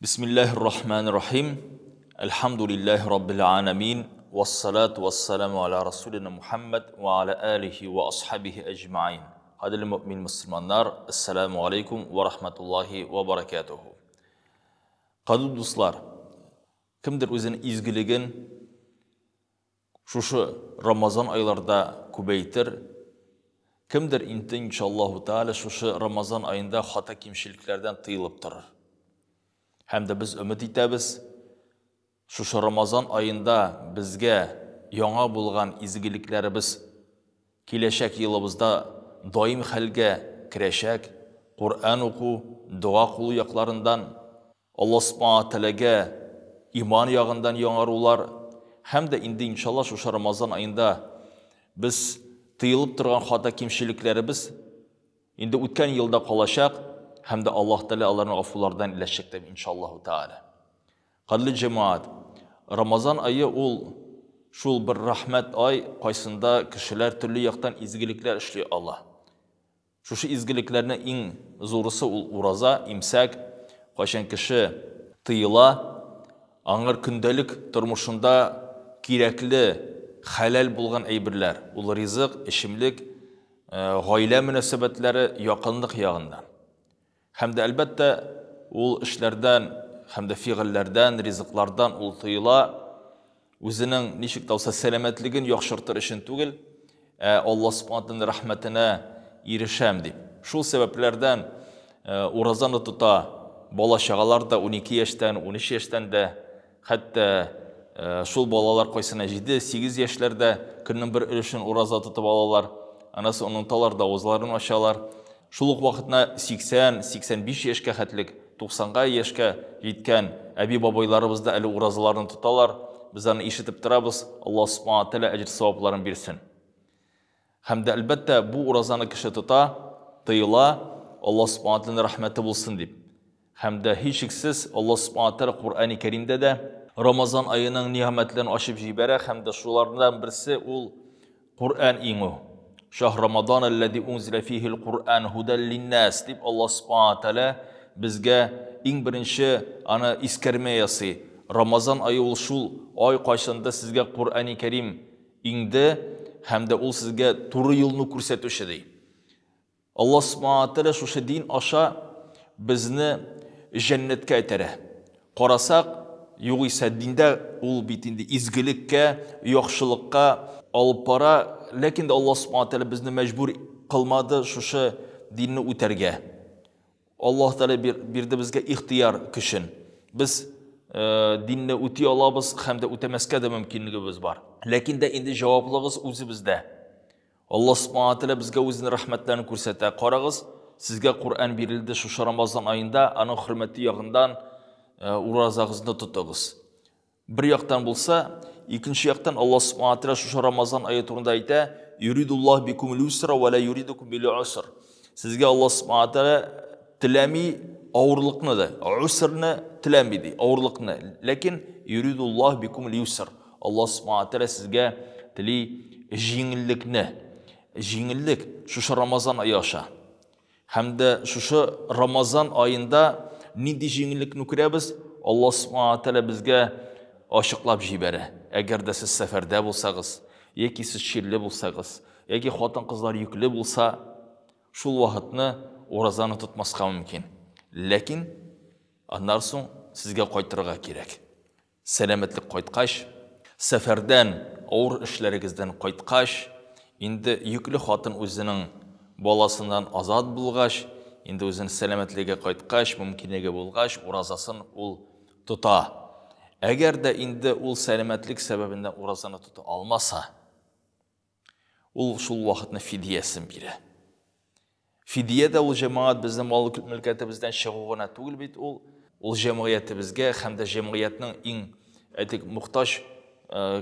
Bismillahirrahmanirrahim. Elhamdülillahi Rabbil alemin. Vessalatu vesselamu ala Resulina Muhammed ve ala alihi ve ashabihi ecmain. Hadil mümin Müslümanlar, Esselamu Aleyküm ve Rahmetullahi ve Berekatuhu. Qadı dostlar, kimdir özünün izgiligin şu Ramazan aylarda kubeytir, kimdir inşallahu Teala şu Ramazan ayında hata kimşiliklerden tıyılıp durur. Hem de biz ümit etemiz, şu Ramazan ayında bizge yana bulgan izgiliklerimiz kileşek yılımızda daim halge kireşek, Kur'an oku, dua kulu yaklarından, Allah subhanahu teala'ga iman yağından yanarılar. Hem de indi inşallah şu Ramazan ayında biz tıyılıp durgan hata kimşiliklerimiz indi ötken yılda kalaşak. Hem de Allah Teala Allah'ın affulardan ileşecektir inşallah Teala. Kadlı cemaat, Ramazan ayı şul bir rahmet ay kaysında kişiler türlü yaktan izgilikler işliyor Allah. Şu izgiliklerine en zorusu uraza, imsak, kaşan kişi tıyıla, anır gündelik durmuşunda kirekli, halal bulgan eybirler. Ul rizık, işimlik, gaile münasebetleri yakınlık yağından. Hem de elbette ul işlerden, hem de fiillerden, rizıklardan ul tıyıla, özünün nişik tavsa selametligin yakşırtır işin tügül, Allah subhanahu rahmetine erişem deyip. Şul sebeplerden urazanı tuta, bala şağalar da 12 yaştan, 13 yaştan da, hatta şul balalar koysana 7-8 yaşlarda künün bir ölüşün uraza tutup alalar, anası onuntalar da ozlarını aşağılar. Şuluk vakitna 80-85 yaşka hatlik, 90'ga yaşka yetken abi babaylarımız da eli urazalarını tutalar. Biz onu işitip durabız. Allah subhanahu teala ecir savaplarını birsin. Hem de elbette bu urazanı kişi tuta, tıyıla, Allah subhanahu teala rahmeti bulsun deyip. Hem de hiç şüphesiz Allah subhanahu teala Kur'an-ı Kerim'de de Ramazan ayının nihametlerini aşıp jiberek, hem de şulardan birisi Kur'an inu. Şahr Ramazan ellezî unzile fîhil Kur'an huden linnâs deyip Allah subhanahu teala bizge en birinci ana iskermeyası. Ramazan ayı şul ay kaçında sizge Kur'an-ı Kerim indi, hem de sizge turu yılını kursetüşedi. Allah subhanahu teala şu din aşa bizni cennetke etere. Qarasak, yok ise dinde bitindi izgilikke, yaxşılıkka alıp para. Lakin de Allah subhanahu teala bizni mecbur kılmadı şu dinini üterge. Allah teala bir de bizge ihtiyar kışın. Biz dinini üti alabız, hem de ütemeske de mümkünlüğümüz var. Lakin de indi cevaplığız özü bizde. Allah subhanahu teala bizge özünün rahmetlerini kürsete. Qarağız, sizge Kur'an verildi şu Ramazan ayında, onun hürmeti yağından urazağızını tutağız. Bir yaktan bulsa, ikinci yaktan Allah subhanahu teala şu Ramazan ayı turunda ayta, yuridullah bikumul yusra ve la yuridukum bil usr. Sizge Allah subhanahu teala tilami ağırlıkını da, usrını tilamidi, ağırlıkını. Lakin yuridullah bikumul yusr. Allah subhanahu teala sizge tili jingillikni, jingillik şu Ramazan ayı aşa. Hem de şu Ramazan ayında nidi jingillikni kürebiz, Allah subhanahu teala bizge aşıqlap jibere. Eğer de siz seferde bulsağız, ya ki siz şirli bulsağız, ya ki xotin kızlar yüklü bulsa, şul vaxtını orazanı tutmasqa mümkün. Lakin, ondan soň sizge qaytırga kerek. Selametlik qaytqaş, seferden, ağır işleringizden qaytqaş, indi yüklü xotin özünün balasından azad bulgaş, indi özünün selametliğe qaytqaş, mümkünlüğe bulgaş, orazasın tuta. Eğer de indi selametlik sebebinden urazanı tutu almasa, şul vaxtını fidiyesin biri. Fidiye de cemaat bizden mal mülkiyetimizden şığığına tügül bit, cemiyetimizge, hem de cemiyetinin en muhtaç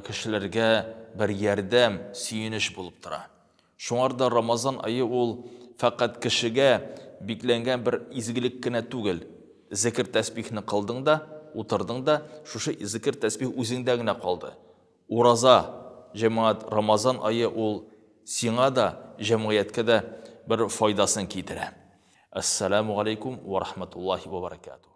kişilerge bir yerdem, siyiniş bulup tura. Şuarda Ramazan ayı fakat kişige beklengen bir izgilikkine tügül, zikir tesbihini kıldığında, oturdığında şu zikir tesbih özündegine kaldı. Uraza cemaat Ramazan ayı sina da cemiyetke de bir faydasını kitire. Esselamu aleyküm ve rahmetullahi ve berekatuhu.